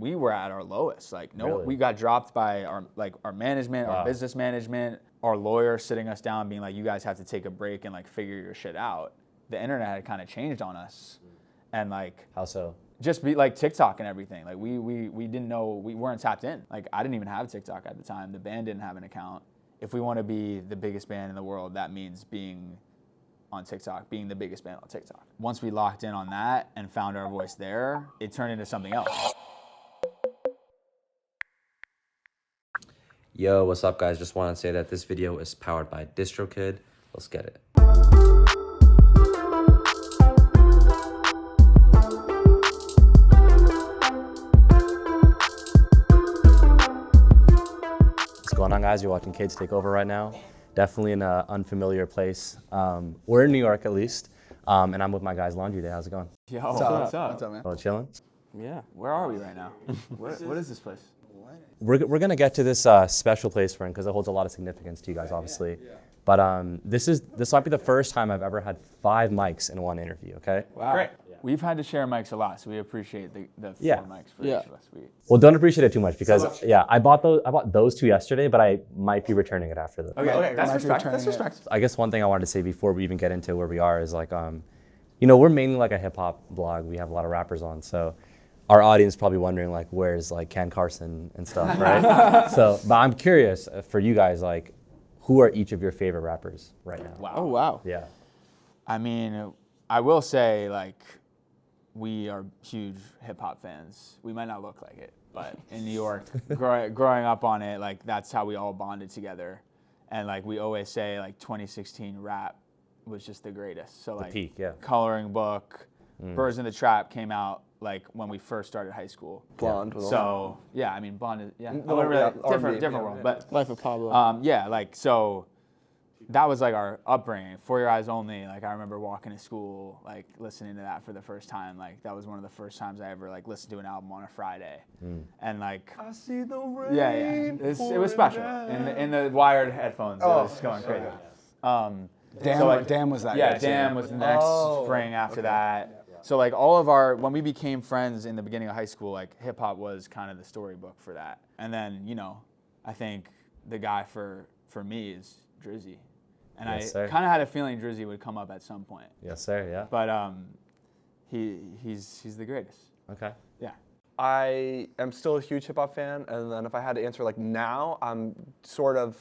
we were at our lowest. Like Really? we got dropped by our management, our business management, our lawyer sitting us down, being like, you guys have to take a break and like figure your shit out. The internet had kind of changed on us, and like How so? just be like TikTok and everything. Like we didn't know, we weren't tapped in. Like I didn't even have TikTok at the time. The band didn't have an account. If we want to be the biggest band in the world, that means being on TikTok, being the biggest band on TikTok. Once we locked in on that and found our voice there, it turned into something else. Yo, what's up guys? Just want to say that this video is powered by DistroKid. Let's get it. What's going on guys? You're watching Kids Take Over right now. Definitely in an unfamiliar place. We're in New York at least. And I'm with my guys Laundry Day. How's it going? Yo, What's up, man? Oh, chilling? Yeah. Where are we right now? What is this place? We're going to get to this special place we're in because it holds a lot of significance to you guys, obviously. But this might be the first time I've ever had 5 mics in one interview, okay? Wow. Great. We've had to share mics a lot, so we appreciate the 4 mics for each of us. Well, don't appreciate it too much because, I bought those 2 yesterday, but I might be returning it after the. Okay, that's respect. That's respect. I guess one thing I wanted to say before we even get into where we are is like, we're mainly like a hip hop blog. We have a lot of rappers on, so our audience is probably wondering like, where's like Ken Carson and stuff, right? But I'm curious for you guys, like, who are each of your favorite rappers right now? Wow. Oh, wow. Yeah. I mean, I will say, like, we are huge hip-hop fans. We might not look like it, but in New York, growing up on it, like, that's how we all bonded together. And, like, we always say, like, 2016 rap was just the greatest. So, like, peak, yeah. Coloring Book, Birds in the Trap came out, like, when we first started high school. Blonde. So, yeah, I mean, Blonde is, yeah, different world. But, Life of Pablo. yeah, like, so that was like our upbringing. For Your Eyes Only, like I remember walking to school, like listening to that for the first time. Like that was one of the first times I ever like listened to an album on a Friday. And like I see the rain. Yeah. It was special. In the wired headphones, it was going crazy. Damn was that. Yeah, Damn was the next spring after that. So like all of when we became friends in the beginning of high school, like hip hop was kind of the storybook for that. And then, I think the guy for me is Drizzy. And Yes, I kind of had a feeling Drizzy would come up at some point. Yes, sir. Yeah. But he's the greatest. Okay. Yeah. I am still a huge hip hop fan, and then if I had to answer like now, I'm sort of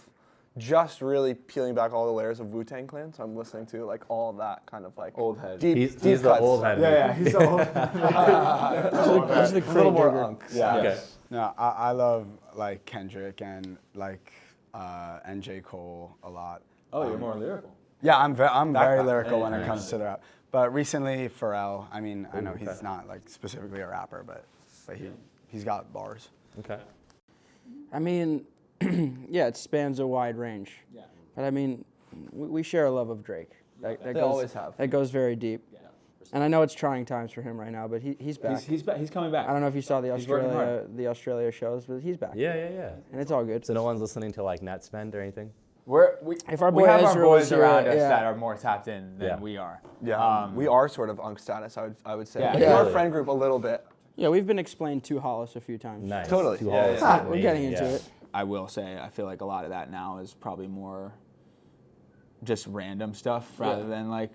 just really peeling back all the layers of Wu-Tang Clan, so I'm listening to like all that kind of like Old head. He's deep the cuts. old head. Yeah, he's the old He's the A little more unk. Yeah. Okay. No, I love like Kendrick and like and J. Cole a lot. Oh, you're more lyrical. Yeah, I'm very lyrical when it comes to rap. But recently, Pharrell. I mean, I know he's not like specifically a rapper, but he's got bars. Okay. I mean, yeah, it spans a wide range. Yeah. But I mean, we share a love of Drake. That always have. That goes very deep. Yeah. And I know it's trying times for him right now, but he's back. He's coming back. I don't know if you saw the He's working Australia shows, but he's back. Yeah. And it's all good. So no one's listening to like Nettspend or anything? If our we boy have Ezra our was boys here, around us yeah. that are more tapped in than we are. Yeah, we are sort of unk status, I would say. Yeah. In Yeah. our friend group a little bit. Yeah, we've been explained to Hollis a few times. Nice. Totally. Two Yeah, halls. yeah. We're getting into it. I will say, I feel like a lot of that now is probably more just random stuff rather than like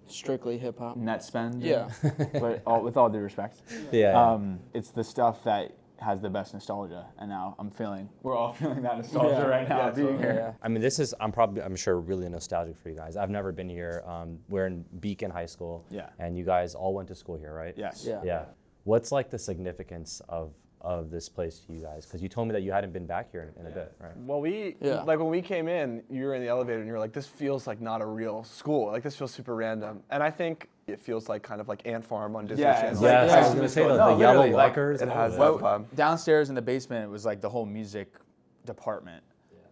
Strictly hip hop. Nettspend. Yeah. But with all due respect. Yeah. It's the stuff that has the best nostalgia, and now we're all feeling that nostalgia right now being here. I mean, I'm sure really nostalgic for you guys. I've never been here. We're in Beacon High School. Yeah. And you guys all went to school here, right? Yes. Yeah. Yeah. What's like the significance of this place to you guys? Because you told me that you hadn't been back here in a bit, right? Well, like when we came in, you were in the elevator and you were like, this feels like not a real school. Like this feels super random. And I think it feels like kind of like Ant Farm on Disney Yeah, Channel. it's Yeah, like I was gonna say the yellow literally, like, lockers. it has all that that. vibe. Downstairs in the basement was like the whole music department.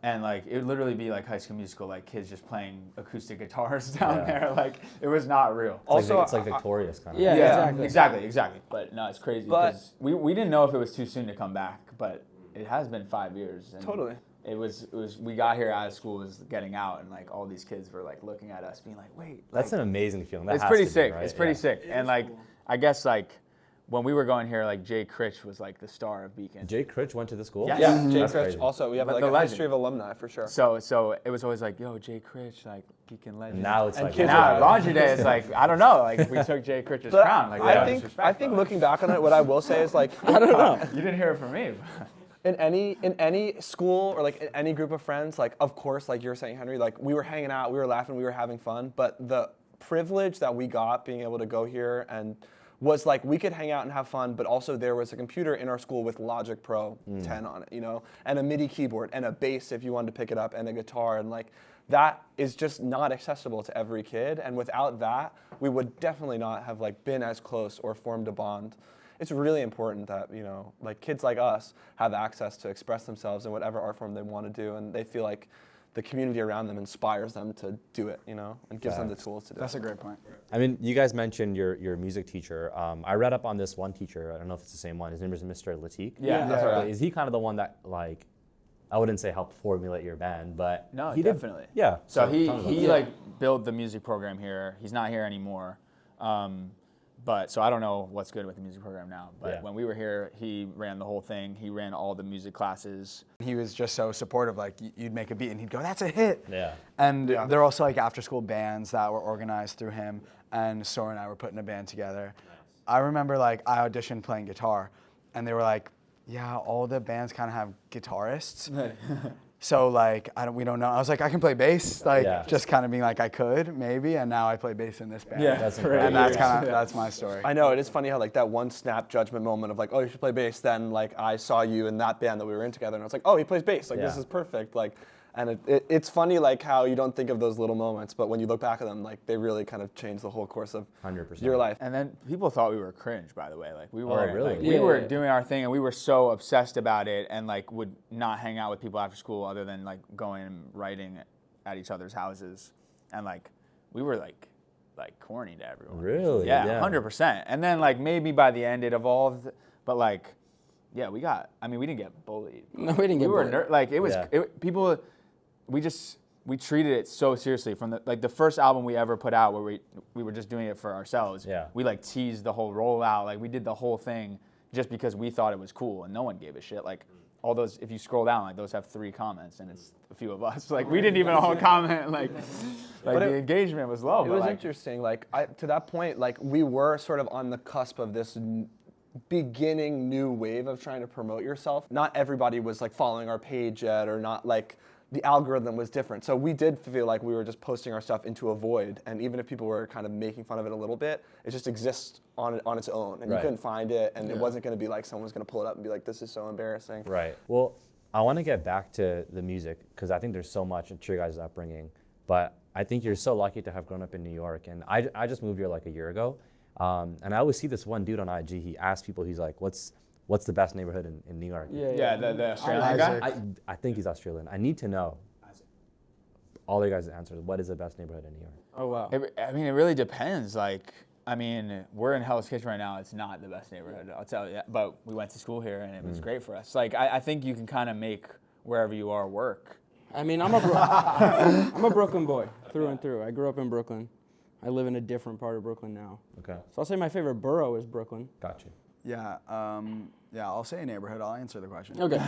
And like it would literally be like High School Musical, like kids just playing acoustic guitars down there. Like it was not real. It's like Victorious kind of. Yeah. Exactly. But no, it's crazy because we didn't know if it was too soon to come back, but it has been 5 years. And Totally. It was. We got here out of school, was getting out, and like all these kids were like looking at us, being like, "Wait." That's an amazing feeling. That It's has pretty to be, sick. right? It's pretty sick. And like, I guess like when we were going here, like Jay Critch was like the star of Beacon. Jay Critch went to the school? Yeah. Yeah, Jay That's Critch crazy. also. We have But like the a legend. history of alumni for sure. So it was always like, yo, Jay Critch, like Beacon legend. And now it's And like, kids now are- Laundry Day is like, I don't know, like if we took Jay Critch's But crown. Like, I think looking back on it, what I will say is like I don't know. you didn't hear it from me. in any school or like in any group of friends, like of course, like you're saying, Henry, like we were hanging out, we were laughing, we were having fun, but the privilege that we got being able to go here and was like we could hang out and have fun, but also there was a computer in our school with Logic Pro 10 on it, you know, and a MIDI keyboard and a bass if you wanted to pick it up and a guitar, and like that is just not accessible to every kid, and without that, we would definitely not have like been as close or formed a bond. It's really important that, you know, like kids like us have access to express themselves in whatever art form they want to do, and they feel like the community around them inspires them to do it, you know, and gives them the tools to do That's it. a great point. I mean, you guys mentioned your music teacher. I read up on this one teacher. I don't know if it's the same one. His name is Mr. Latik. Yeah, that's right. Is he kind of the one that, like, I wouldn't say helped formulate your band, but No, he definitely. Did, yeah. So tell me he about that. like built the music program here. He's not here anymore. But so I don't know what's good with the music program now. But Yeah. when we were here, he ran the whole thing. He ran all the music classes. He was just so supportive. Like you'd make a beat and he'd go, "That's a hit." Yeah. And there are also like after-school bands that were organized through him, and Sawyer and I were putting a band together. I remember like I auditioned playing guitar, and they were like, "Yeah, all the bands kind of have guitarists." So like we don't know. I was like, I can play bass, like Yeah. just kind of being like I could maybe, and now I play bass in this band. That's incredible. And that's my story. I know, it is funny how like that one snap judgment moment of like, oh, you should play bass, then like I saw you in that band that we were in together, and I was like, oh, he plays bass, like this Yeah. is perfect, like, and it's funny like how you don't think of those little moments, but when you look back at them, like they really kind of change the whole course of 100%. your life. And then people thought we were cringe, by the way. Like we were, really? like, we Yeah, were yeah. doing our thing, and we were so obsessed about it, and like would not hang out with people after school other than like going and writing at each other's houses, and like we were like corny to everyone. Really? Yeah, 100%. And then like maybe by the end it evolved, but like yeah, we didn't get bullied. No, we didn't get We were bullied. like it was Yeah. people. We treated it so seriously from the first album we ever put out where we were just doing it for ourselves. Yeah. We like teased the whole rollout, like we did the whole thing just because we thought it was cool and no one gave a shit. Like all those, if you scroll down, like those have 3 comments and it's a few of us. Like we didn't even all comment. Like the engagement was low. It but was like, interesting. Like to that point, like we were sort of on the cusp of this beginning new wave of trying to promote yourself. Not everybody was like following our page yet, or not like the algorithm was different. So we did feel like we were just posting our stuff into a void. And even if people were kind of making fun of it a little bit, it just exists on its own, and Right. you couldn't find it, and it wasn't going to be like someone's going to pull it up and be like, "This is so embarrassing." Right. Well, I want to get back to the music because I think there's so much to your guys' upbringing. But I think you're so lucky to have grown up in New York. And I just moved here like a year ago. And I always see this one dude on IG. He asks people, he's like, what's the best neighborhood in New York? yeah, the Australian guy. Isaac. I think he's Australian. I need to know all you guys' answers. What is the best neighborhood in New York? Oh wow. I mean, it really depends. Like, I mean, we're in Hell's Kitchen right now. It's not the best neighborhood, I'll tell you that. But we went to school here, and it was great for us. Like, I think you can kind of make wherever you are work. I mean, I'm a Brooklyn boy through and through. I grew up in Brooklyn. I live in a different part of Brooklyn now. Okay. So I'll say my favorite borough is Brooklyn. Got you. Yeah, I'll say a neighborhood. I'll answer the question. Okay.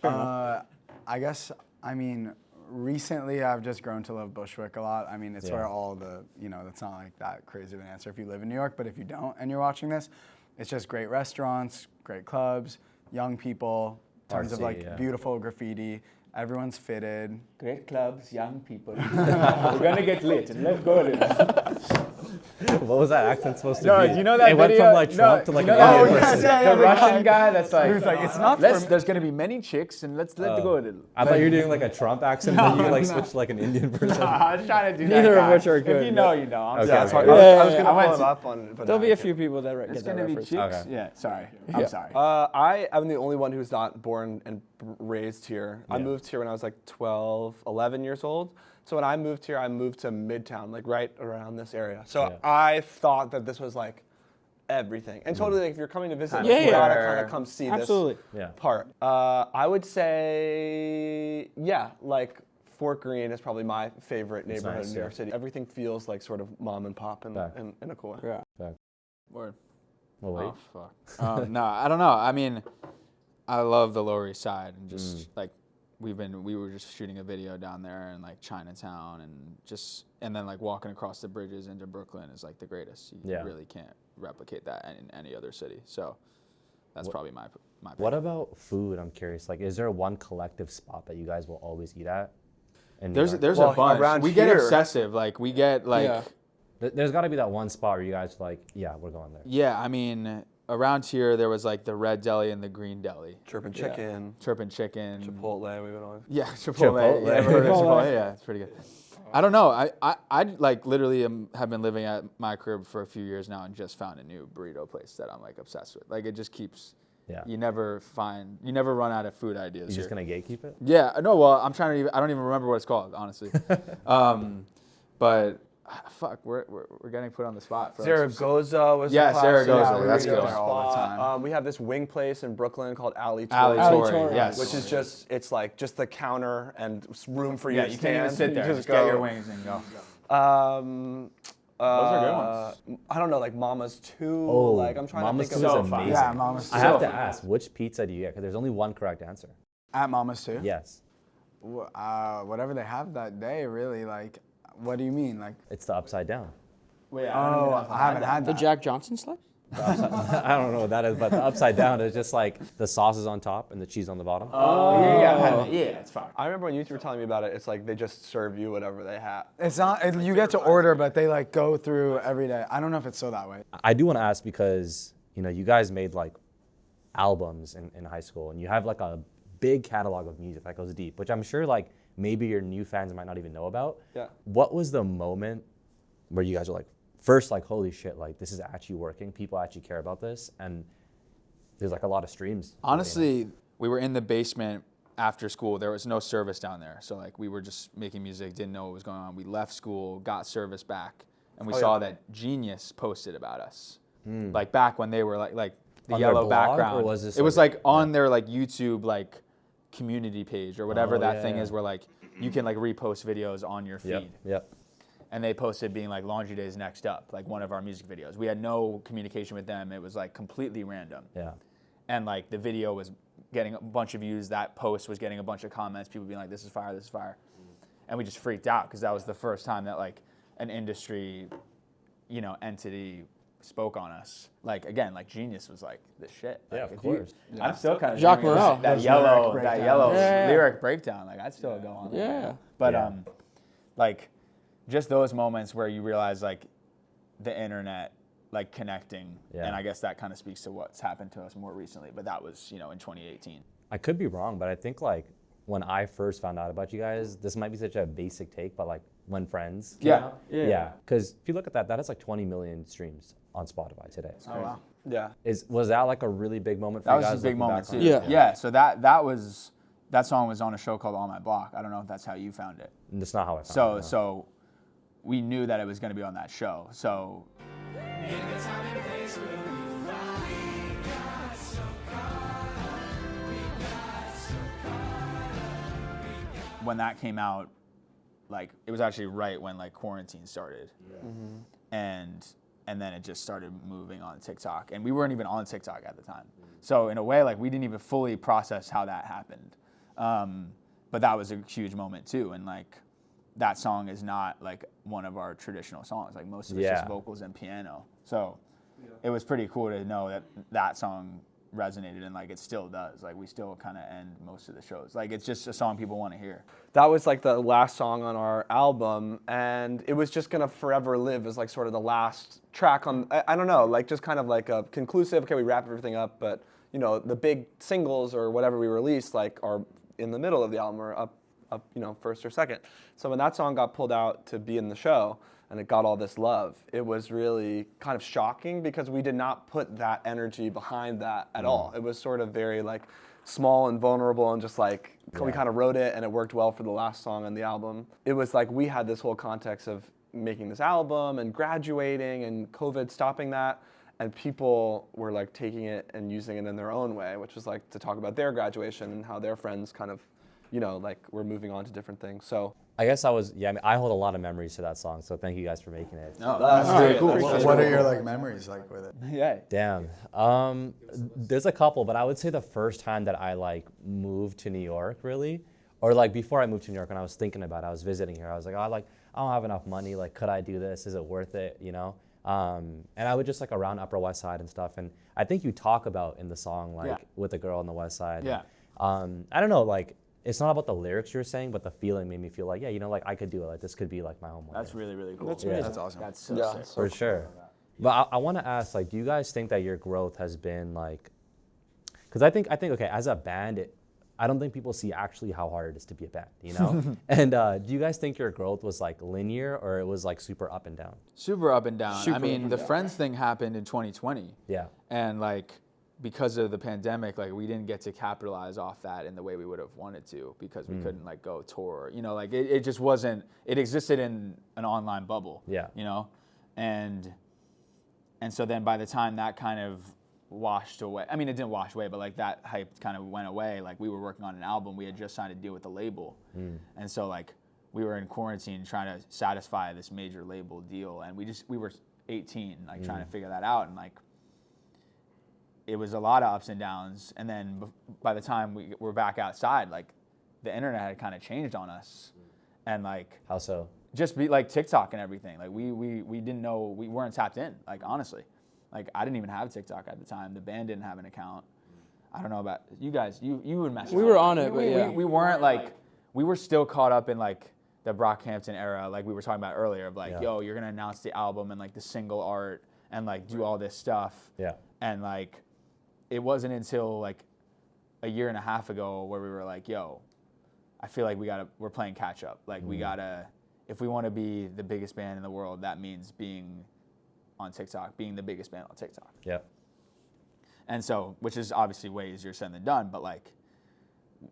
I guess, I mean, recently I've just grown to love Bushwick a lot. I mean, it's Yeah. where all that's not like that crazy of an answer if you live in New York, but if you don't and you're watching this, it's just great restaurants, great clubs, young people, tons of Artsy, like yeah. beautiful graffiti. Everyone's fitted. Great clubs, young people. We're gonna get lit, and let's go. What was that accent supposed to No, be? you know that it went video? from like Trump to like you an know Indian that- person. the Russian guy that's like, He's like, it's not let's, for there's gonna be many chicks, and let's let go a little. I thought you were doing like a Trump accent, but you like switched to like an Indian person. I was trying to do Neither that. of guy. which are If good, you know, you know. I'm Okay, sorry. that's I fine. was, Yeah, I was yeah, gonna I went pull it to- up on, but There'll no, be I a few people that It's get that gonna be reference. chicks. Okay. Yeah, sorry. Yeah. I'm sorry. I am the only one who's not born and raised here. I Yeah. moved here when I was like 12, 11 years old. So when I moved here, I moved to Midtown, like right around this area. So Yeah. I thought that this was like everything. And totally, like, if you're coming to visit, Yeah, you yeah. gotta kind of come see Absolutely. Yeah. this part. I would say, yeah, like Fort Greene is probably my favorite neighborhood nice, in New York yeah. City. Everything feels like sort of mom and pop in Back. a cool way. Yeah. Word. Oh wait. Oh fuck. No, I don't know. I mean, I love the Lower East Side and just like we were just shooting a video down there in like Chinatown and then like walking across the bridges into Brooklyn is like the greatest. You really can't replicate that in any other city. So that's probably my pick. What about food? I'm curious. Like, is there one collective spot that you guys will always eat at? In New There's York? a bunch. around We get here- obsessive. Like we get like Yeah. There's got to be that one spot where you guys are like, yeah, we're going there. yeah. I mean, around here there was like the Red Deli and the Green Deli. Chirpin' Chicken, Chirpin' Chicken. Chipotle, we would always. Yeah, Chipotle. Chipotle. You ever heard of Chipotle. Chipotle? Yeah, it's pretty good. I don't know. I like literally have been living at my crib for a few years now and just found a new burrito place that I'm like obsessed with. Like it just keeps. Yeah. You never run out of food ideas. You just here. gonna gatekeep it? Yeah. No. Well, I don't even remember what it's called, honestly. But fuck, we're getting put on the spot. For Zaragoza was Yeah, the classic. Zaragoza, we that's would go good. there all the spot. time. We have this wing place in Brooklyn called Ali Ali Ali Tori, Tori. yes. which is just it's like just the counter and room for you Yeah, to you stand. can't even sit You there. Just go. get your wings and go. Those are good ones. I don't know, like Mama's Too. Oh, like I'm trying Mama's to Too think is of. amazing. Yeah, Mama's I Too. have to ask, which pizza do you get? Because there's only one correct answer. At Mama's too. Yes, Whatever they have that day, really. Like, what do you mean? Like, it's the upside down. Wait, I haven't had The that. Jack Johnson slide? I don't know what that is, but the upside down is just like the sauce is on top and the cheese on the bottom. Oh yeah, it's fine. I remember when you were telling me about it. It's like they just serve you whatever they have. It's not. You get to order, but they like go through every day. I don't know if it's still that way. I do want to ask because, you know, you guys made like albums in high school and you have like a big catalog of music that goes deep, which I'm sure like maybe your new fans might not even know about. Yeah. What was the moment where you guys were like, first, like, holy shit, like this is actually working. People actually care about this. And there's like a lot of streams. Honestly, we were in the basement after school. There was no service down there. So like we were just making music, didn't know what was going on. We left school, got service back, and we saw that Genius posted about us. Like back when they were like the On their yellow blog, background. or was this it was like like on their like YouTube like community page or whatever Oh, that yeah, thing yeah. is where like you can like repost videos on your feed. Yep. And they posted being like Laundry Day's next up, like one of our music videos. We had no communication with them. It was like completely random. Yeah. And like the video was getting a bunch of views. That post was getting a bunch of comments. People being like, "This is fire, this is fire," and we just freaked out because that was the first time that like an industry, entity spoke on us. Like again, like Genius was like the shit. Yeah, Like, of if you- course. I'm still kind of Jacques Morel. that Those yellow lyric breakdowns. lyric breakdown. Like I'd still go on. Yeah. But Yeah. like just those moments where you realize like the internet like connecting, Yeah. and I guess that kind of speaks to what's happened to us more recently. But that was in 2018. I could be wrong, but I think like when I first found out about you guys, this might be such a basic take, but like when Friends came Yeah. out. Yeah. Because if you look at that is like 20 million streams on Spotify today. Oh wow. Yeah. Was that like a really big moment for That you was guys? a big looking moment back too. on it? Yeah. So that song was on a show called On My Block. I don't know if that's how you found it. And that's not how I found So it. no. so we knew that it was going to be on that show. So when that came out, like it was actually right when like quarantine started, and then it just started moving on TikTok, and we weren't even on TikTok at the time. So in a way, like we didn't even fully process how that happened, but that was a huge moment too, and like that song is not like one of our traditional songs. Like most of it's just Yeah. vocals and piano. So it was pretty cool to know that that song resonated, and like it still does. Like we still kind of end most of the shows. Like it's just a song people want to hear. That was like the last song on our album, and it was just gonna forever live as like sort of the last track on. I don't know, like just kind of like a conclusive. Okay, we wrap everything up, but the big singles or whatever we released like are in the middle of the album or up, first or second. So when that song got pulled out to be in the show and it got all this love, it was really kind of shocking because we did not put that energy behind that at all. It was sort of very like small and vulnerable and just like we kind of wrote it and it worked well for the last song on the album. It was like we had this whole context of making this album and graduating and COVID stopping that, and people were like taking it and using it in their own way, which was like to talk about their graduation and how their friends kind of you know, like we're moving on to different things. So I guess I mean, I hold a lot of memories to that song, so thank you guys for making it. No, that's very cool. What are your like memories like with it? Yeah. Damn. There's a couple, but I would say the first time that I like moved to New York, really, or like before I moved to New York, when I was thinking about it, I was visiting here. I was like, oh, I don't have enough money. Like, could I do this? Is it worth it? You know? And I would just like around Upper West Side and stuff. And I think you talk about in the song like with a girl on the West Side. Yeah. I don't know, like it's not about the lyrics you were saying, but the feeling made me feel like, yeah, you know, like I could do it. Like this could be like my home. That's really, really cool. That's Yeah. amazing. That's awesome. That's so Yeah. sick. For sure. But I want to ask, like, do you guys think that your growth has been like, because I think okay, as a band, I don't think people see actually how hard it is to be a band, you know? And do you guys think your growth was like linear or it was like super up and down? Super up and down. Super I mean, up and the down. Friends thing happened in 2020. Yeah. And like, because of the pandemic, like we didn't get to capitalize off that in the way we would have wanted to because we couldn't like go tour. You know, like it just wasn't. It existed in an online bubble. Yeah. You know, and so then by the time that kind of washed away, I mean, it didn't wash away, but like that hype kind of went away. Like we were working on an album, we had just signed a deal with the label, and so like we were in quarantine trying to satisfy this major label deal, and we were 18, like trying to figure that out, and like. It was a lot of ups and downs, and then by the time we were back outside, like the internet had kind of changed on us, and like How so? just be like TikTok and everything. Like we didn't know, we weren't tapped in. Like honestly, like I didn't even have TikTok at the time. The band didn't have an account. I don't know about you guys. You would mess. We were on it, but yeah. We weren't like we were still caught up in like the Brockhampton era, like we were talking about earlier, of like yo, you're gonna announce the album and like the single art and like do all this stuff. Yeah. And like. It wasn't until like a year and a half ago where we were like, yo, I feel like we're playing catch up. Like we gotta, if we want to be the biggest band in the world, that means being on TikTok, being the biggest band on TikTok. Yeah. And so, which is obviously way easier said than done, but like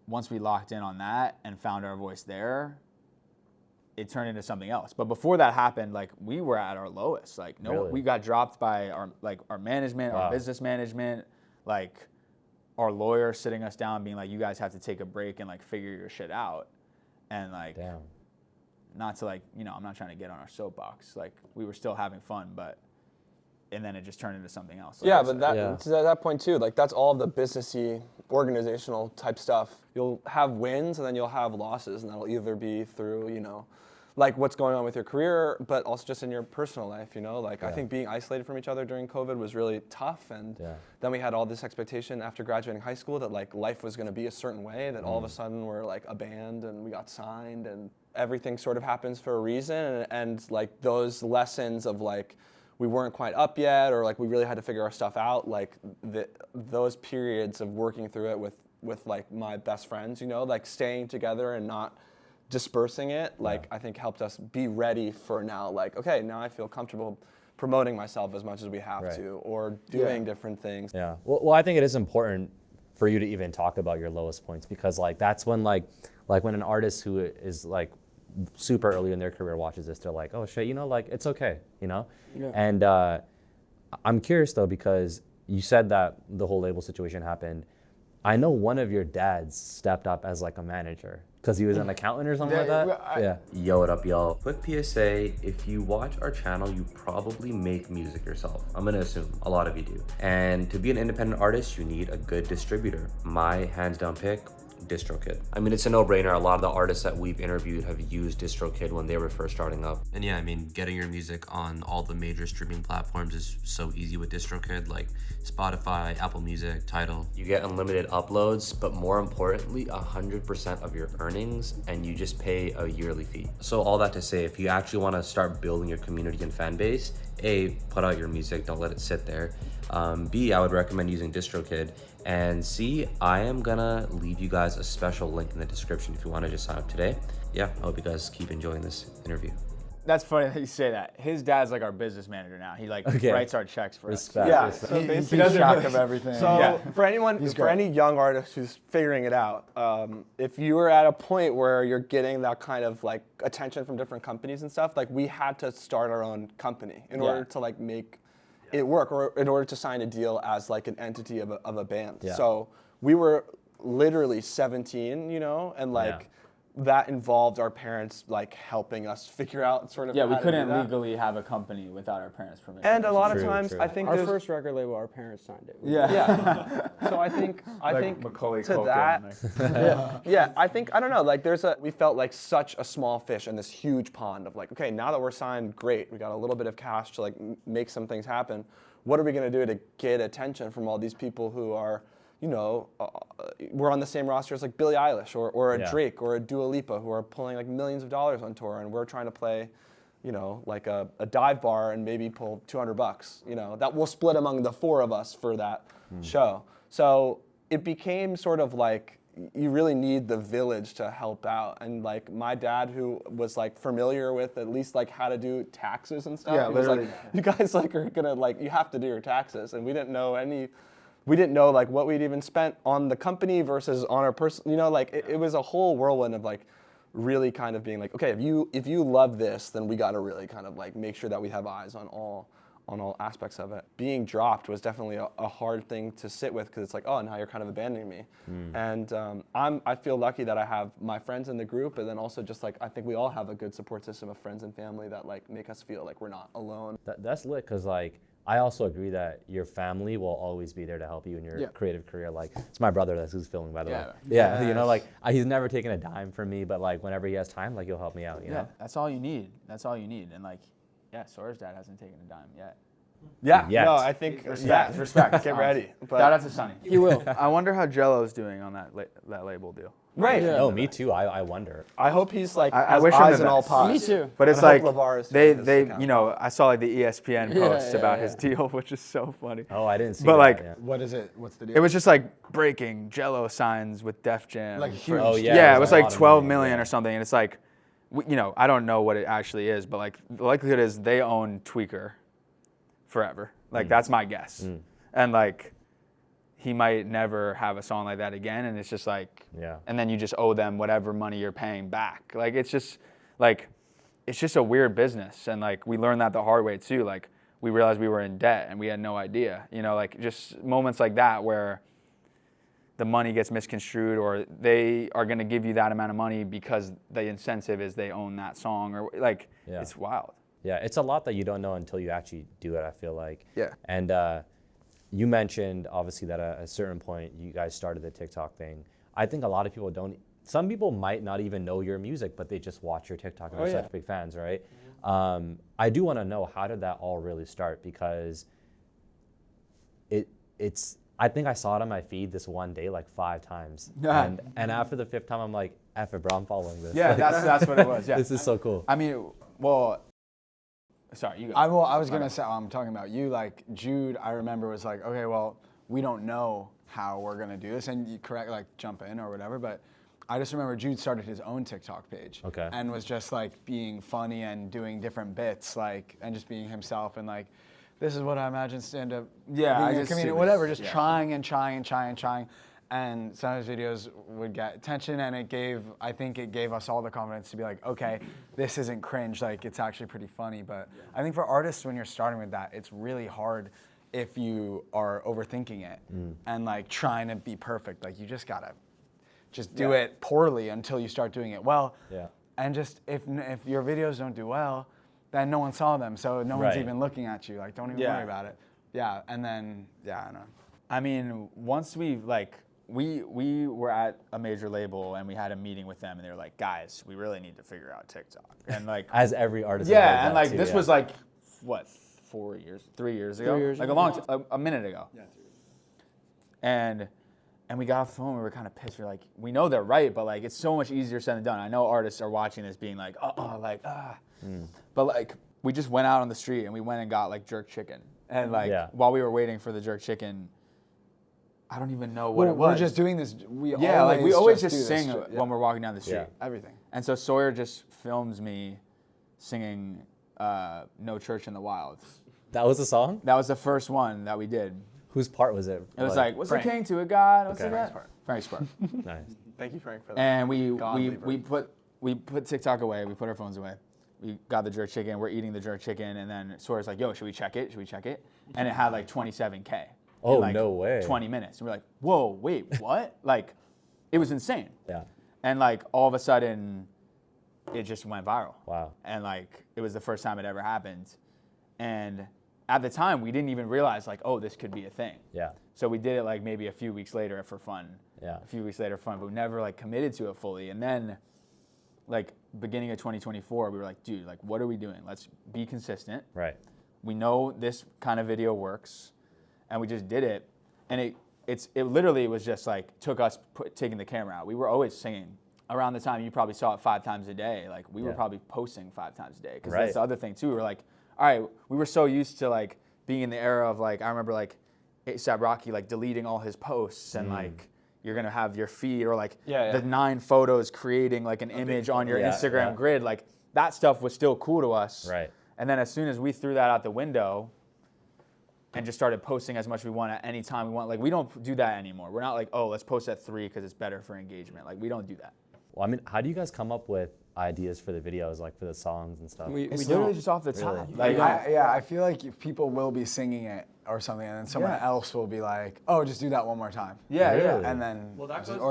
once we locked in on that and found our voice there, it turned into something else. But before that happened, like we were at our lowest. Like Really? we got dropped by our management, Wow. our business management, like our lawyer sitting us down being like, you guys have to take a break and like figure your shit out. And like, Damn. not to like, you know, I'm not trying to get on our soapbox. Like we were still having fun, but, and then it just turned into something else. Like yeah, I but said. that to that point too, like that's all of the businessy, organizational type stuff. You'll have wins and then you'll have losses, and that'll either be through, you know, like what's going on with your career, but also just in your personal life, you know? Like I think being isolated from each other during COVID was really tough, and then we had all this expectation after graduating high school that like life was gonna be a certain way, that all of a sudden we're like a band and we got signed and everything sort of happens for a reason, and like those lessons of like, we weren't quite up yet, or like we really had to figure our stuff out, like those periods of working through it with like my best friends, you know, like staying together and not dispersing it, like I think helped us be ready for now, like, okay, now I feel comfortable promoting myself as much as we have to, or doing different things. Yeah. Well, I think it is important for you to even talk about your lowest points, because like that's when like when an artist who is like super early in their career watches this, they're like, oh shit, you know, like it's okay, you know? Yeah. And I'm curious though, because you said that the whole label situation happened. I know one of your dads stepped up as like a manager because he was an accountant or something like that. Yo, what up, y'all? Quick PSA, if you watch our channel, you probably make music yourself. I'm gonna assume a lot of you do. And to be an independent artist, you need a good distributor. My hands down pick, DistroKid. I mean, it's a no-brainer. A lot of the artists that we've interviewed have used DistroKid when they were first starting up. And yeah, I mean, getting your music on all the major streaming platforms is so easy with DistroKid, like Spotify, Apple Music, Tidal. You get unlimited uploads, but more importantly, 100% of your earnings, and you just pay a yearly fee. So all that to say, if you actually want to start building your community and fan base, A, put out your music, don't let it sit there. B, I would recommend using DistroKid. And C, I am gonna leave you guys a special link in the description if you want to just sign up today. Yeah, I hope you guys keep enjoying this interview. That's funny that you say that. His dad's like our business manager now. He like writes our checks for us. Yeah, He so keeps basically, track of everything. So for any young artist who's figuring it out, if you are at a point where you're getting that kind of like attention from different companies and stuff, like we had to start our own company in order to like make it work, or in order to sign a deal as like an entity of a band. So we were literally 17, you know, and like that involved our parents like helping us figure out sort of Yeah, how we to do couldn't that. legally have a company without our parents' permission. And a lot of True, times, true. I think Our there's first record label, our parents signed it. yeah. So I think Macaulay to Culkin, that, yeah, I think I don't know. Like we felt like such a small fish in this huge pond of like, okay, now that we're signed, great, we got a little bit of cash to like make some things happen. What are we gonna do to get attention from all these people who are, you know, we're on the same roster as like Billie Eilish or a Drake or a Dua Lipa who are pulling like millions of dollars on tour, and we're trying to play, you know, like a dive bar and maybe pull $200, you know, that we'll split among the 4 of us for that show. So it became sort of like you really need the village to help out. And like my dad, who was like familiar with at least like how to do taxes and stuff, he was like, you guys like are gonna like, you have to do your taxes. And we didn't know like what we'd even spent on the company versus on our person, you know, like it was a whole whirlwind of like really kind of being like, okay, if you love this, then we got to really kind of like make sure that we have eyes on all aspects of it. Being dropped was definitely a hard thing to sit with, because it's like, oh, now you're kind of abandoning me. And I feel lucky that I have my friends in the group, and then also just like I think we all have a good support system of friends and family that like make us feel like we're not alone. That's lit, because like I also agree that your family will always be there to help you in your creative career. Like, it's my brother that's who's filming, by the way. Yeah, you know, like he's never taken a dime from me, but like whenever he has time, like he'll help me out. You know? That's all you need. That's all you need. And like, Sawyer's dad hasn't taken a dime yet. Yeah, Yet. no, I think Respect. Get ready. But Shout out to Sonny. He will. I wonder how Jello's doing on that label deal. right. Yeah. No, me too. I wonder. I hope he's like I has wish him eyes the in all best. pots. Me too. But it's And I like hope LeVar is they doing his account. you know, I saw like the ESPN post Yeah, about yeah. his deal, which is so funny. Oh, I didn't see But that. like, yeah. What is it? What's the deal? it was just like breaking Jello signs with Def Jam. Like for- huge. Oh, yeah. Yeah, it it was was a like lot of 12 money, million yeah. or something, and it's like, you know, I don't know what it actually is, but like the likelihood is they own Tweaker forever. Like that's my guess. And like he might never have a song like that again, and it's just like, and then you just owe them whatever money you're paying back. Like it's just a weird business, and like we learned that the hard way too. Like we realized we were in debt and we had no idea. You know, like just moments like that where the money gets misconstrued, or they are going to give you that amount of money because the incentive is they own that song, or like it's wild. Yeah, it's a lot that you don't know until you actually do it, I feel like. Yeah. And you mentioned, obviously, that at a certain point, you guys started the TikTok thing. I think a lot of people don't, some people might not even know your music, but they just watch your TikTok and they're such big fans, right? I do want to know, how did that all really start? Because it's, I think I saw it on my feed this one day like 5 times. And after the 5th time, I'm like, F it, bro, I'm following this. Yeah, Like, that's what it was. Yeah. This is so cool. I mean, well, sorry, you go. I was gonna say, I'm talking about you. Like Jude, I remember was like, okay, well, we don't know how we're gonna do this, and you jump in or whatever. But I just remember Jude started his own TikTok page, and was just like being funny and doing different bits, like, and just being himself, and like, this is what I imagine stand-up. Yeah, being I a just comedian, see whatever, this, just trying and trying and trying and trying. And some of his videos would get attention, and I think it gave us all the confidence to be like, okay, this isn't cringe, like it's actually pretty funny. But I think for artists, when you're starting with that, it's really hard if you are overthinking it and like trying to be perfect. Like you just gotta do it poorly until you start doing it well. Yeah. And just if your videos don't do well, then no one saw them, so no one's even looking at you. Like, don't even worry about it. Yeah, and then I don't know. I mean, once we were at a major label and we had a meeting with them, and they were like, guys, we really need to figure out TikTok. And like, As every artist. yeah, and like this was like what, 3 years ago? 3 years like ago. a minute ago. Yeah, 3 years. And we got off the phone, we were kind of pissed. We were like, we know they're right, but like it's so much easier said than done. I know artists are watching this being like, but like we just went out on the street and we went and got like jerk chicken. And like while we were waiting for the jerk chicken, I don't even know what it was. We're just doing this. We always do just this. sing when we're walking down the street. Everything. And so Sawyer just films me singing No Church in the Wild. That was the song? That was the first one that we did. Whose part was it? It was like, what's the king to a god? What's Okay. that? Frank's part. Nice. Thank you, Frank, for that. And we Godly put TikTok away. We put our phones away. We got the jerk chicken. We're eating the jerk chicken, and then Sawyer's like, "Yo, should we check it? Should we check it?" And it had like 27K. Oh, in like no way. 20 minutes. And we're like, "Whoa, wait, what?" Like, it was insane. Yeah. And like all of a sudden, it just went viral. Wow. And like it was the first time it ever happened. And at the time, we didn't even realize like, oh, this could be a thing. Yeah. So we did it like maybe a few weeks later for fun. Yeah. A few weeks later for fun, but we never like committed to it fully. And then like beginning of 2024, we were like, dude, like what are we doing? Let's be consistent. Right. We know this kind of video works, and we just did it. And it literally was just like took us taking the camera out. We were always singing. Around the time you probably saw it 5 times a day. Like we were probably posting 5 times a day. Because that's the other thing too. We were like, all right, we were so used to like being in the era of like, I remember like A$AP Rocky like deleting all his posts and like you're gonna have your feed or like the 9 photos creating like an image on your Instagram grid. Like that stuff was still cool to us. Right. And then as soon as we threw that out the window and just started posting as much as we want at any time we want, like we don't do that anymore. We're not like, oh, let's post at 3 because it's better for engagement. Like we don't do that. Well, I mean, how do you guys come up with ideas for the videos, like for the songs and stuff? It's literally don't. just off the top. Like, I feel like if people will be singing it or something, and then someone else will be like, "Oh, just do that one more time." Yeah, Really? And then,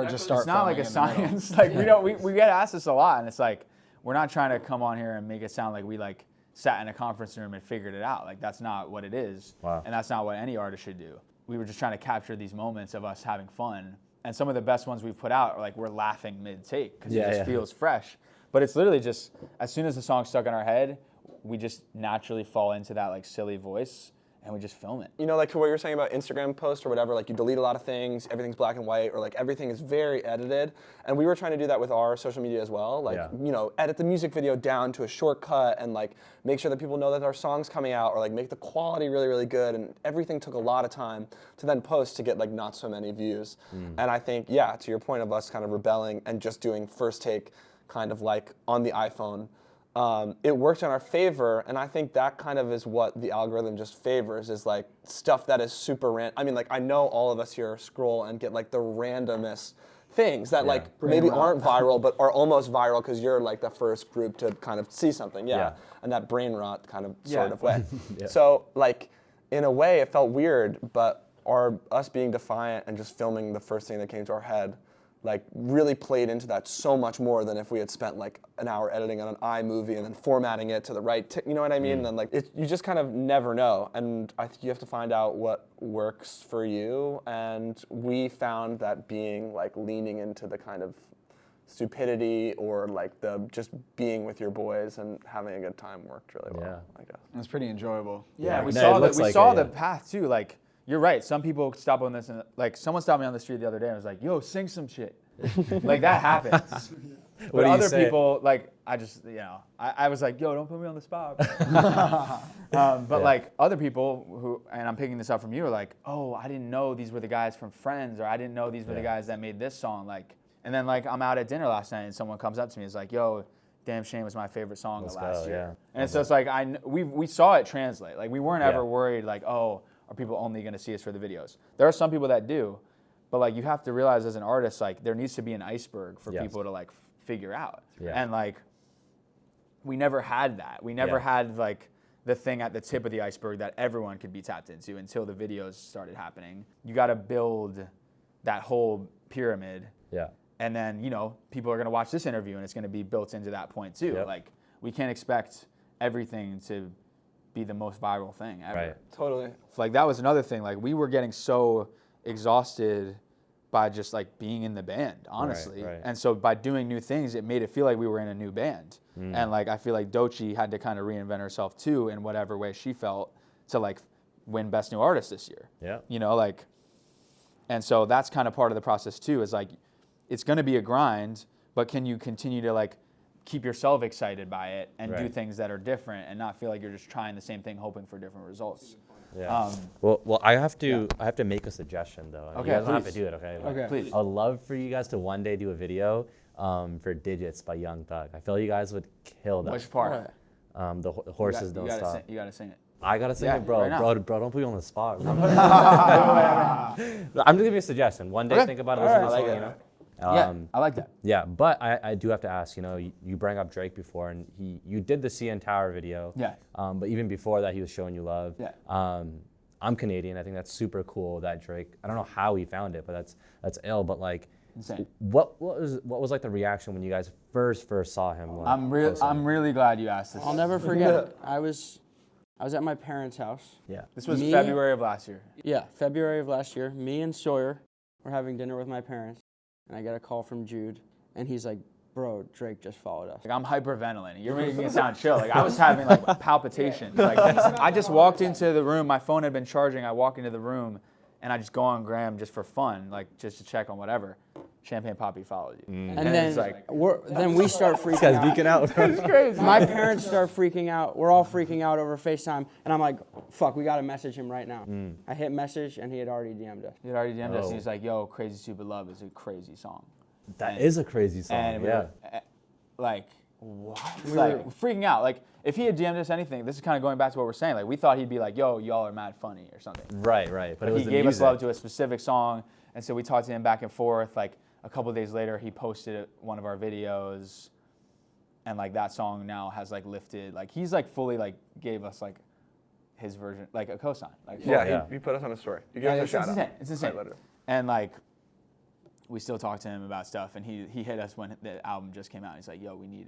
Just start. It's not like a science. Like we get asked this a lot, and it's like we're not trying to come on here and make it sound like we like sat in a conference room and figured it out. Like that's not what it is, and that's not what any artist should do. We were just trying to capture these moments of us having fun, and some of the best ones we've put out are like we're laughing mid-take because it just feels fresh. But it's literally just as soon as the song's stuck in our head, we just naturally fall into that like silly voice. And we just film it. You know, like what you were saying about Instagram posts or whatever, like you delete a lot of things, everything's black and white, or like everything is very edited. And we were trying to do that with our social media as well. Like, you know, edit the music video down to a shortcut and like make sure that people know that our song's coming out or like make the quality really, really good. And everything took a lot of time to then post to get like not so many views. And I think, yeah, to your point of us kind of rebelling and just doing first take kind of like on the iPhone, it worked in our favor, and I think that kind of is what the algorithm just favors, is like stuff that is super random. I mean, like I know all of us here scroll and get like the randomest things that like maybe aren't viral, but are almost viral because you're like the first group to kind of see something, and that brain rot kind of sort of way. So like in a way it felt weird, but us being defiant and just filming the first thing that came to our head like really played into that so much more than if we had spent like an hour editing on an iMovie and then formatting it to the right, you know what I mean? And then like you just kind of never know, and I think you have to find out what works for you. And we found that being like leaning into the kind of stupidity or like the just being with your boys and having a good time worked really well. I guess it's pretty enjoyable. Yeah, we saw the path too. Like. You're right. Some people stop on this and like someone stopped me on the street the other day and was like, "Yo, sing some shit." Like that happens. But other people, like I just, you know, I was like, "Yo, don't put me on the spot." But like other people who, and I'm picking this up from you, are like, "Oh, I didn't know these were the guys from Friends, or I didn't know these were the guys that made this song." Like, and then like I'm out at dinner last night and someone comes up to me and is like, "Yo, Damn Shame was my favorite song of last year." And so it's like we saw it translate. Like we weren't ever worried like, "Oh, are people only going to see us for the videos?" There are some people that do, but like you have to realize as an artist, like there needs to be an iceberg for people to like figure out. And like we never had that. We never had like the thing at the tip of the iceberg that everyone could be tapped into until the videos started happening. You got to build that whole pyramid. And then, you know, people are going to watch this interview and it's going to be built into that point too. Like we can't expect everything to be the most viral thing ever. Right. Totally. Like that was another thing. Like we were getting so exhausted by just like being in the band, honestly. And so by doing new things, it made it feel like we were in a new band. And like I feel like Doechii had to kind of reinvent herself too in whatever way she felt to like win Best New Artist this year. You know, like, and so that's kind of part of the process too. Is like, it's going to be a grind, but can you continue to like keep yourself excited by it and do things that are different and not feel like you're just trying the same thing hoping for different results. Well, I have to make a suggestion though. Okay, you guys don't have to do it, okay? Okay, please. I'd love for you guys to one day do a video for Digits by Young Thug. I feel you guys would kill that. Which part? The horses don't stop. You gotta sing it. I gotta sing it, bro. Right now. Bro, don't put you on the spot. I'm just giving you a suggestion. One day, think about it. Listen to this song, you know. I like that. Yeah, but I do have to ask, you know, you bring up Drake before, and you did the CN Tower video. But even before that, he was showing you love. I'm Canadian. I think that's super cool that Drake, I don't know how he found it, but that's ill. But like, Insane. What was like the reaction when you guys first saw him? Like, I'm really glad you asked this. I'll never forget. I was at my parents' house. Yeah. This was February of last year. Yeah, February of last year. Me and Sawyer were having dinner with my parents, and I get a call from Jude, and he's like, "Bro, Drake just followed us." Like, I'm hyperventilating. You're making it sound chill. Like, I was having like palpitations. Like, I just walked into the room. My phone had been charging. I walk into the room, and I just go on Graham just for fun, like just to check on whatever. Champagne Poppy followed you. And it's then like, then we start freaking out. Geeking out. it's crazy. My parents start freaking out. We're all freaking out over FaceTime, and I'm like, "Fuck, we gotta message him right now." I hit message, and he had already DM'd us. He had already DM'd us, Oh. and he's like, "Yo, Crazy Stupid Love is a crazy song." That is a crazy song. And we yeah. were, like, what? Like, freaking out. Like, if he had DM'd us anything, this is kind of going back to what we're saying. Like, we thought he'd be like, "Yo, y'all are mad funny" or something. Right. But it was He the gave music. us love to a specific song, and so we talked to him back and forth. Like, a couple of days later, he posted one of our videos, and like that song now has like lifted. Like, he's like fully like gave us like his version, like a cosign. Like, Yeah, Yeah. He put us on a story. You gave us a it's shout insane. out. It's insane. Highlighter. And like, we still talk to him about stuff, and he hit us when the album just came out. He's like, "Yo, we need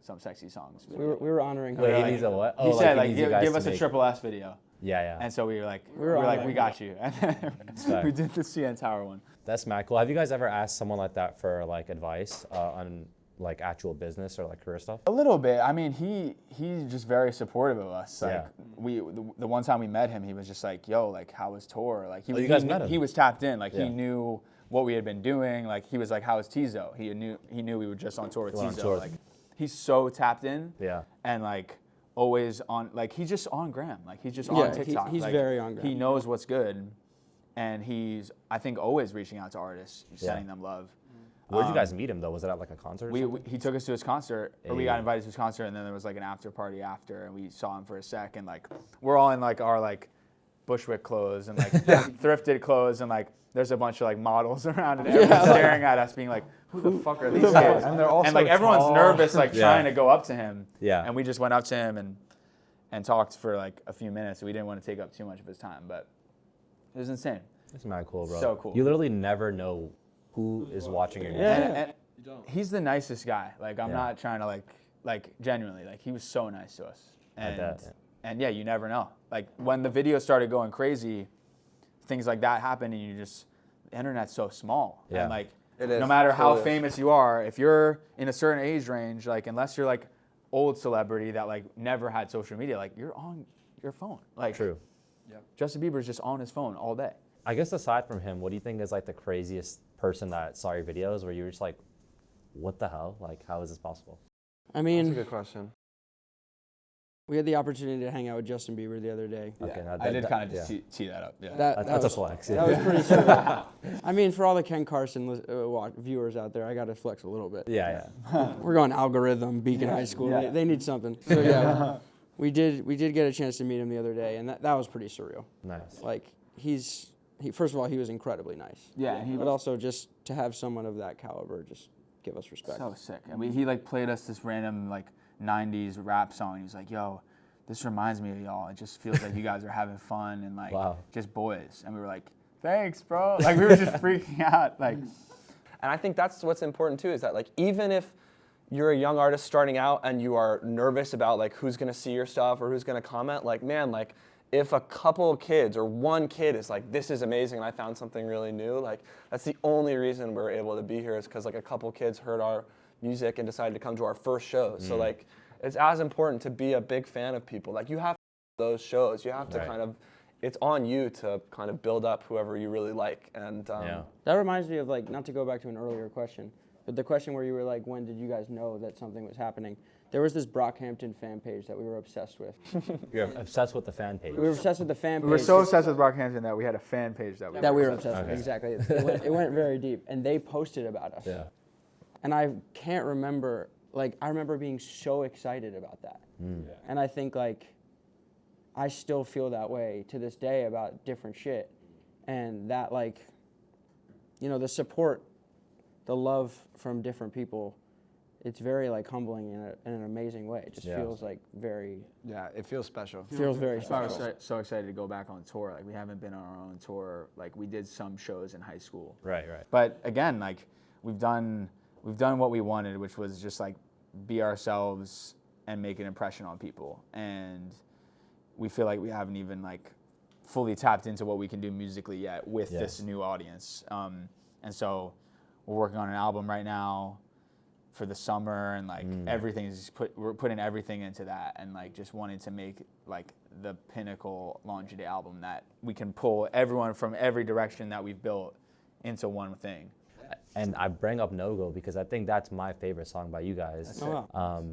some sexy songs." We were honoring him. Wait, he like- needs a what? He said, like, needs you guys give to us a make- triple S video. Yeah. And so we were like, on we it. got you. And then fair. we did the CN Tower one. That's mad cool. Have you guys ever asked someone like that for like advice on like actual business or like career stuff? A little bit. I mean, he's just very supportive of us. Like, Yeah. the one time we met him, he was just like, "Yo, like, how was tour?" Like, you guys met him? he was tapped in. Like, Yeah. he knew what we had been doing. Like, he was like, "How was Tizo?" He knew we were just on tour with We're on Tizo. tour. Like, he's so tapped in. Yeah. And like always on. Like, he's just on Gram. Like, he's just Yeah, on TikTok. he's like, very on Gram. He knows what's good, and he's, I think, always reaching out to artists, sending them love. Where'd you guys meet him though? Was it at like a concert? Or something? He took us to his concert, or we Yeah. got invited to his concert, and then there was like an after party after, and we saw him for a sec, and like we're all in like our like Bushwick clothes and like thrifted clothes, and like there's a bunch of like models around, and everyone's staring at us, being like, "Who the fuck are these kids?" And they're all and like so everyone's tall. nervous, like Yeah. trying to go up to him. Yeah. And we just went up to him and talked for like a few minutes. We didn't want to take up too much of his time, but it was insane. That's mad cool, bro. So cool. You literally never know who is watching your music. Yeah. And he's the nicest guy. Like, I'm Yeah. not trying to like genuinely, like, he was so nice to us. And bet, yeah. and yeah, you never know. Like, when the video started going crazy, things like that happen, and you just, the internet's so small. Yeah. And like, It is. no matter how Totally is. famous you are, if you're in a certain age range, like, unless you're like old celebrity that like never had social media, like, you're on your phone. Like, True. Justin Bieber's just on his phone all day. I guess aside from him, what do you think is like the craziest person that saw your videos where you were just like, what the hell? Like, how is this possible? I That's a mean, good question. we had the opportunity to hang out with Justin Bieber the other day. Okay, now I did that- kind of yeah. just tee that up. Yeah. That That's a was, flex. that Yeah. was pretty surreal. I mean, for all the Ken Carson viewers out there, I got to flex a little bit. yeah. We're going algorithm, Beacon High School. Yeah. They need something. So yeah, we did get a chance to meet him the other day, and that was pretty surreal. Nice. Like first of all, he was incredibly nice. Yeah, and he But also just to have someone of that caliber just give us respect. So sick. And he like played us this random like 90s rap song. He's like, "Yo, this reminds me of y'all. It just feels like you guys are having fun and like Wow. just boys." And we were like, "Thanks, bro." Like, we were just freaking out. Like, And I think that's what's important too, is that like even if you're a young artist starting out and you are nervous about like who's gonna see your stuff or who's gonna comment, like, man, like if a couple of kids or one kid is like, "This is amazing and I found something really new," like that's the only reason we're able to be here, is because like a couple kids heard our music and decided to come to our first show. So like it's as important to be a big fan of people. Like, you have to those shows. You have to Right. kind of, it's on you to kind of build up whoever you really like. And Yeah. That reminds me of, like, not to go back to an earlier question, but the question where you were like, when did you guys know that something was happening? There was this BROCKHAMPTON fan page that we were obsessed with. You're obsessed with the fan page. We were obsessed with the fan page. we were so obsessed with Brockhampton that we had a fan page that we we were obsessed with. Okay. Exactly. It went very deep. And they posted about us. Yeah. And I can't remember, like, I remember being so excited about that. And I think, like, I still feel that way to this day about different shit. And that, like, you know, the support, the love from different people it's very like humbling in an amazing way. It just Yeah. feels like very Yeah, it feels special. feels very That's why I was special. so excited to go back on tour. Like we haven't been on our own tour. Like we did some shows in high school. Right. But again, like we've done what we wanted, which was just like be ourselves and make an impression on people. And we feel like we haven't even like fully tapped into what we can do musically yet with this new audience. And so we're working on an album right now for the summer, and like we're putting everything into that, and like just wanting to make like the pinnacle Laundry Day album that we can pull everyone from every direction that we've built into one thing. And I bring up No Go because I think that's my favorite song by you guys. Oh, wow.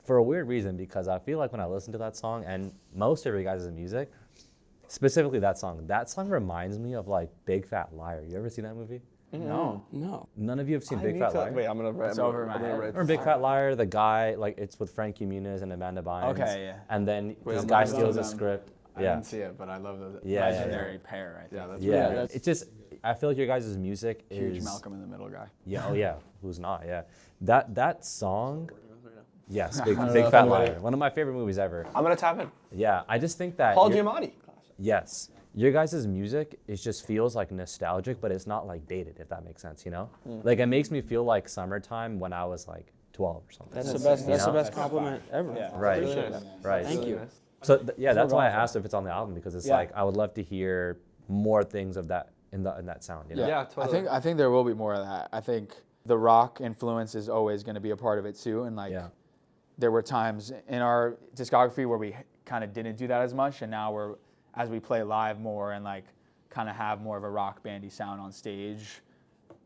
For a weird reason, because I feel like when I listen to that song and most of your guys' music, specifically that song reminds me of like Big Fat Liar. You ever seen that movie? No. None of you have seen I Big need Fat to- Liar? Wait, I'm gonna write. It's over my head. Remember Big Fat Liar, the guy, like it's with Frankie Muniz and Amanda Bynes. Okay, yeah. And then Wait, this I'm guy not steals a them. script. I Yeah. didn't see it, but I love those. Yeah, Legendary pair, I think. Yeah, that's Yeah, that's- it's just, I feel like your guys' music huge is... Malcolm in the Middle guy. Yeah, oh yeah, who's not, yeah. That song, yes, Big Fat Liar, one of my favorite movies ever. I'm gonna tap in. Yeah, I just think that... Paul your- Giamatti. Yes. Your guys' music, it just feels like nostalgic, but it's not like dated, if that makes sense, you know? Like it makes me feel like summertime when I was like 12 or something. That's the best. That's the know? best compliment ever. Yeah. Right, right. Thank you. So that's why I asked if it's on the album, because it's Yeah. like I would love to hear more things of that in that sound. You know? Yeah, totally. I think there will be more of that. I think the rock influence is always going to be a part of it too, and like Yeah. there were times in our discography where we kind of didn't do that as much, and now as we play live more and like kind of have more of a rock bandy sound on stage,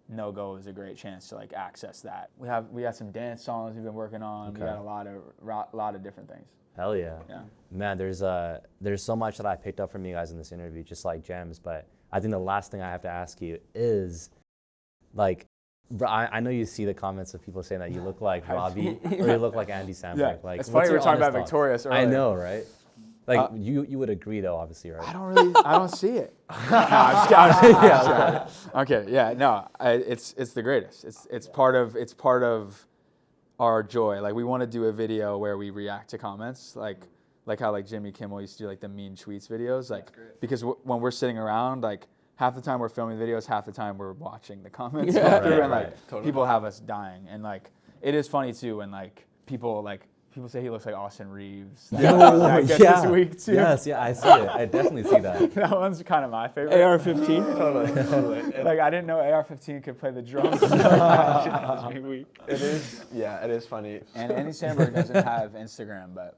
No Go is a great chance to like access that. We got some dance songs we've been working on. We Okay. got a lot of different things. Hell yeah. Yeah. Man, there's so much that I picked up from you guys in this interview, just like gems. But I think the last thing I have to ask you is, like, I know you see the comments of people saying that you look like Robbie or you look like Andy Samberg. Yeah. Like, It's what's funny we your were talking honest about thoughts? Victorious I earlier. know, right? Like you would agree though, obviously, right? I don't see it. No, I'm just kidding. Yeah. Okay, yeah, no, it's the greatest. It's part of our joy. Like we want to do a video where we react to comments, like how like Jimmy Kimmel used to do like the mean tweets videos, like because when we're sitting around, like half the time we're filming videos, half the time we're watching the comments go through, and like people have us dying, and like it is funny too when like people say he looks like Austin Reaves. That gets this week too. Yes, yeah, I see it. I definitely see that. That one's kind of my favorite. AR-15. Totally. Like I didn't know AR-15 could play the drums. Every week. It is. Yeah, it is funny. And Andy Samberg doesn't have Instagram, but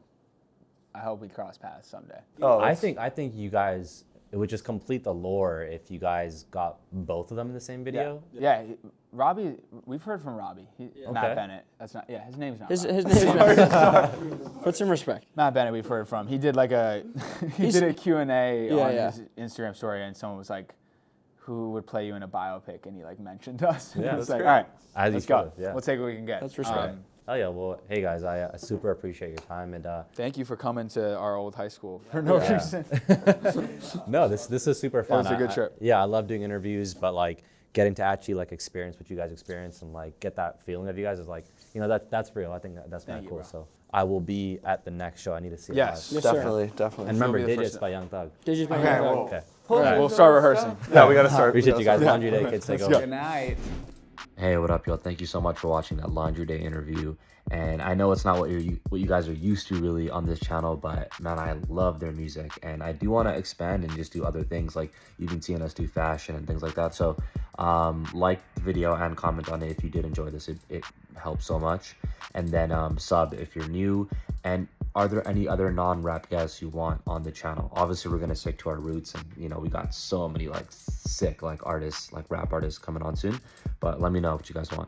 I hope we cross paths someday. Oh, I think you guys, it would just complete the lore if you guys got both of them in the same video. Yeah, Robbie. We've heard from Robbie. Matt Okay. Bennett. That's not. Yeah, his name's not. His Robbie. name. Put some respect. Matt Bennett. We've heard from. He did like a did a Q&A on yeah. his Instagram story, and someone was like, "Who would play you in a biopic?" And he like mentioned us. And Yeah, it's that's like, great. all right, As let's you go. should, yeah. We'll take what we can get. That's respect. Oh yeah, well, hey guys, I super appreciate your time and Thank you for coming to our old high school for no reason. no, this is super fun. was a good trip. Yeah, I love doing interviews, but like getting to actually like experience what you guys experience and like get that feeling of you guys is like, you know, that's real. I think that's kind of you, cool. bro. So I will be at the next show. I need to see Yes. it live. Yes, sir. definitely. And remember, You'll be the Digits first- by Young Thug. Digits Okay, by well, Okay. We'll start rehearsing. Yeah, we gotta start. Appreciate you guys. Laundry Day, kids, take over. Good night. Hey, what up, y'all? Thank you so much for watching that Laundry Day interview. And I know it's not what you guys are used to really on this channel, but man, I love their music, and I do want to expand and just do other things. Like you've been seeing us do fashion and things like that. So, like the video and comment on it if you did enjoy this. It helps so much. And then sub if you're new. And are there any other non-rap guests you want on the channel? Obviously, we're gonna stick to our roots, and you know we got so many like sick like artists, like rap artists coming on soon. But let me know what you guys want.